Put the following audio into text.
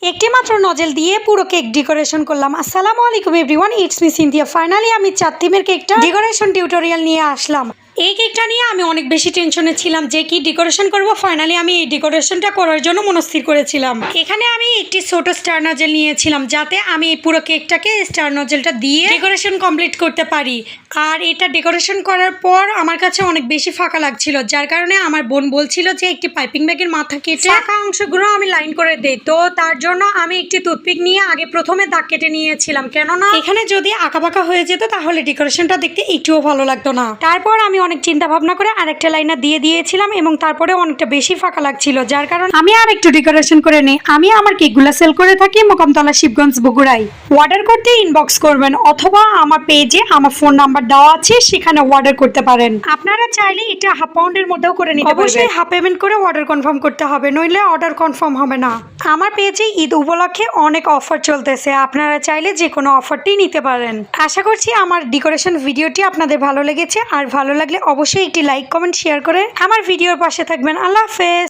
একটি মাত্র নজেল দিয়ে পুরো কেক ডেকোরেশন করলাম। আসসালামু আলাইকুম everyone, it's me Sinthia. Finally আমি 4 থিমের কেকটা ডেকোরেশন টিউটোরিয়াল নিয়ে আসলাম। এই কেকটা নিয়ে আমি অনেক বেশি টেনশনে ছিলাম যে কি ডেকোরেশন করব। ফাইনালি আমি এই ডেকোরেশনটা করার জন্য মনস্থির করেছিলাম। এখানে আমি একটি ছোট স্টার নজেল নিয়েছিলাম যাতে আমি এই পুরো কেকটাকে স্টার নজেলটা দিয়ে ডেকোরেশন কমপ্লিট করতে পারি। আর এটা ডেকোরেশন করার পর আমার কাছে অনেক বেশি ফাঁকা লাগছিল, যার কারণে আমার বোন বলছিল যে একটি পাইপিং ব্যাগের মাথা কেটে ফাঁকা অংশগুলো আমি লাইন করে দেই। তো তার জন্য আমি একটি টুথপিক নিয়ে আগে প্রথমে দাগ কেটে নিয়েছিলাম, কেননা এখানে যদি আঁকাবাঁকা হয়ে যেত তাহলে ডেকোরেশনটা দেখতে একটুও ভালো লাগতো না। তারপর আমি অনেক চিন্তা ভাবনা করে আরেকটা লাইনার দিয়ে দিয়েছিলাম এবং তারপরে অনেকটা বেশি ফাঁকা লাগছিল, যার কারণে আমি আর একটু ডেকোরেশন করে নিই। আমি আমার কেকগুলো সেল করে থাকি মোকামতলা, শিবগঞ্জ, বগুড়ায়। অর্ডার করতে ইনবক্স করবেন অথবা আমার পেজে আমার ফোন নাম্বার দেওয়া আছে, সেখানে অর্ডার করতে পারেন। আপনারা চাইলে এটা হাফ পাউন্ডের মধ্যেও করে নিতে পারবেন। অবশ্যই হাফ পেমেন্ট করে অর্ডার কনফার্ম করতে হবে, নইলে অর্ডার কনফার্ম হবে না। আমার পেজে ঈদ উপলক্ষে অনেক অফার চলতেছে, আপনারা চাইলে যে কোনো অফারটি নিতে পারেন। আশা করছি আমার ডেকোরেশন ভিডিওটি আপনাদের ভালো লেগেছে, আর ভালো লাগলে অবশ্যই একটি লাইক, কমেন্ট, শেয়ার করে আমার ভিডিওর পাশে থাকবেন। আল্লাহ হাফেজ।